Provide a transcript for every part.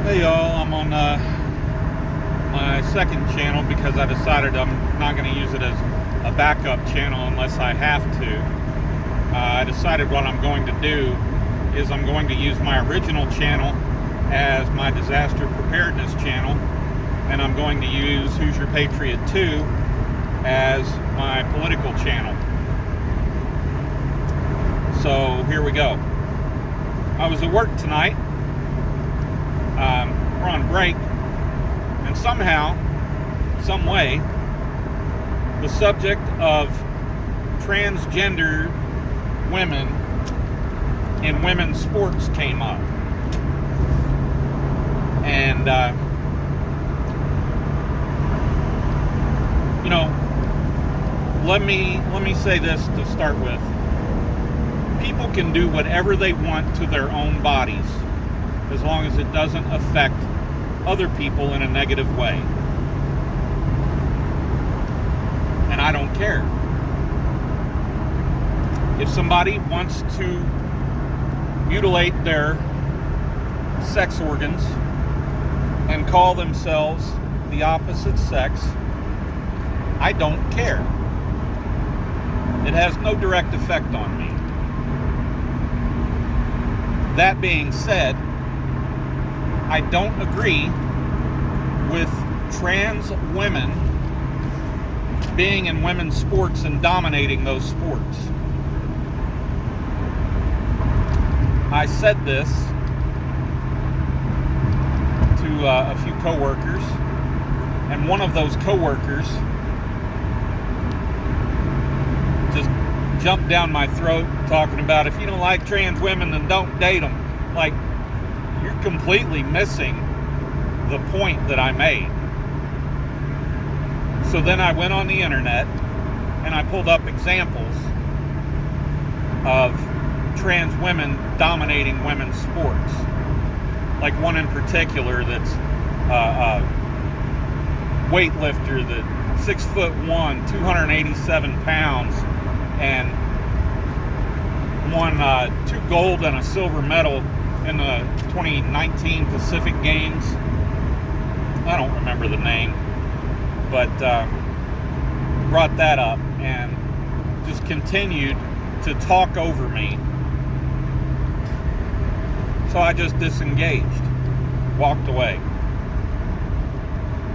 Hey y'all, I'm on my second channel because I decided I'm not going to use it as a backup channel unless I have to. I decided what I'm going to do is I'm going to use my original channel as my disaster preparedness channel, and I'm going to use Who's Your Patriot 2 as my political channel. So here we go. I was at work tonight. We're on break, and somehow, some way, the subject of transgender women in women's sports came up. And let me say this to start with. People can do whatever they want to their own bodies as long as it doesn't affect other people in a negative way. And I don't care. If somebody wants to mutilate their sex organs and call themselves the opposite sex, I don't care. It has no direct effect on me. That being said, I don't agree with trans women being in women's sports and dominating those sports. I said this to a few coworkers, and one of those coworkers just jumped down my throat talking about, if you don't like trans women, then don't date them. Like, you're completely missing the point that I made. So then I went on the internet and I pulled up examples of trans women dominating women's sports. Like one in particular that's a weightlifter that 6'1", 287 pounds, and won 2 gold and a silver medal in the 2019 Pacific Games. I don't remember the name, but brought that up and just continued to talk over me. So I just disengaged, walked away.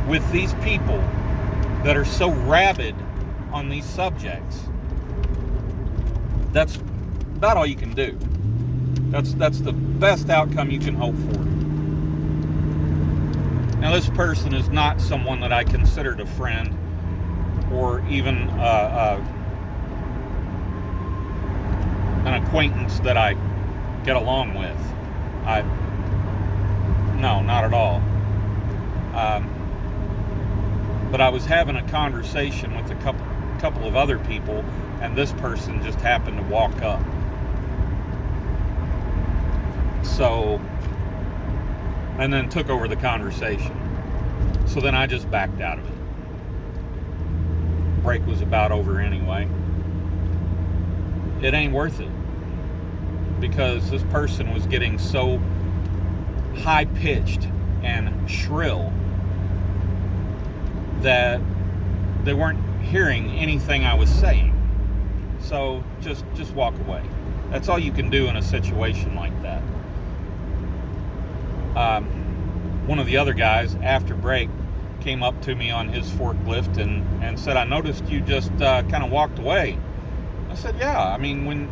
With these people that are so rabid on these subjects, that's about all you can do. That's the best outcome you can hope for. Now, this person is not someone that I considered a friend or even an acquaintance that I get along with. No, not at all. But I was having a conversation with a couple of other people, and this person just happened to walk up. So, and then took over the conversation. So then I just backed out of it. Break was about over anyway. It ain't worth it, because this person was getting so high-pitched and shrill that they weren't hearing anything I was saying. So just walk away. That's all you can do in a situation like that. One of the other guys after break came up to me on his forklift and said, I noticed you just kind of walked away. I said, yeah, I mean, when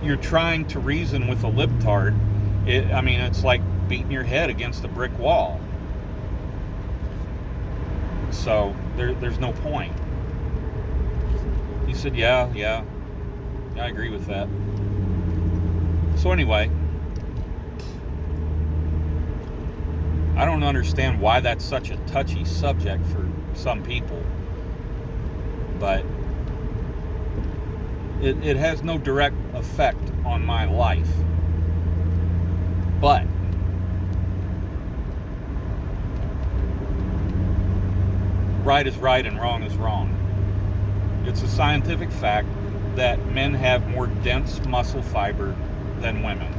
you're trying to reason with a libtard, it's like beating your head against a brick wall. So there's no point. He said, yeah, I agree with that. So anyway, I don't understand why that's such a touchy subject for some people, but it has no direct effect on my life. But right is right and wrong is wrong. It's a scientific fact that men have more dense muscle fiber than women.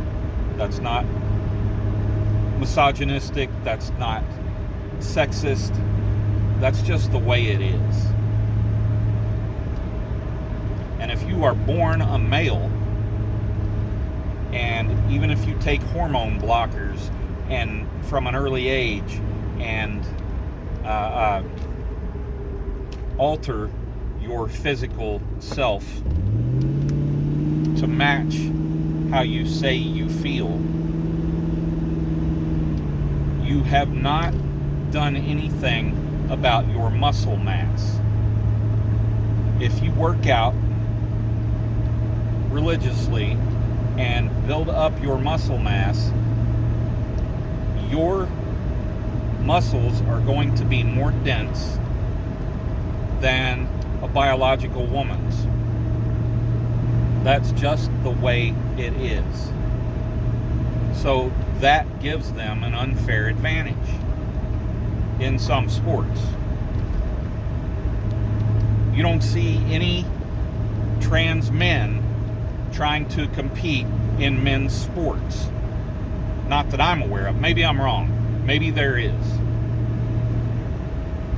That's not misogynistic, that's not sexist. That's just the way it is. And if you are born a male, and even if you take hormone blockers and from an early age and alter your physical self to match how you say you feel, you have not done anything about your muscle mass. If you work out religiously and build up your muscle mass, your muscles are going to be more dense than a biological woman's. That's just the way it is. So that gives them an unfair advantage in some sports. You don't see any trans men trying to compete in men's sports. Not that I'm aware of. Maybe I'm wrong. Maybe there is.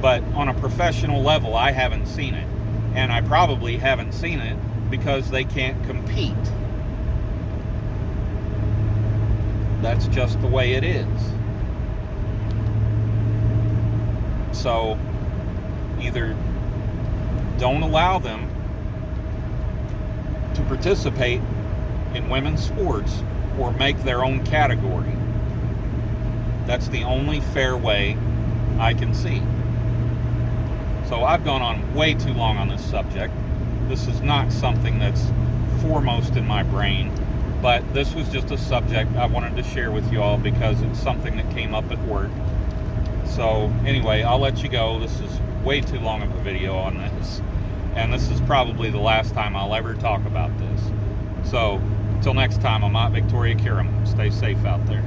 But on a professional level, I haven't seen it. And I probably haven't seen it because they can't compete. That's just the way it is. So, either don't allow them to participate in women's sports or make their own category. That's the only fair way I can see. So I've gone on way too long on this subject. This is not something that's foremost in my brain, but this was just a subject I wanted to share with you all because it's something that came up at work. So anyway, I'll let you go. This is way too long of a video on this, and this is probably the last time I'll ever talk about this. So until next time, I'm Victoria Kiram. Stay safe out there.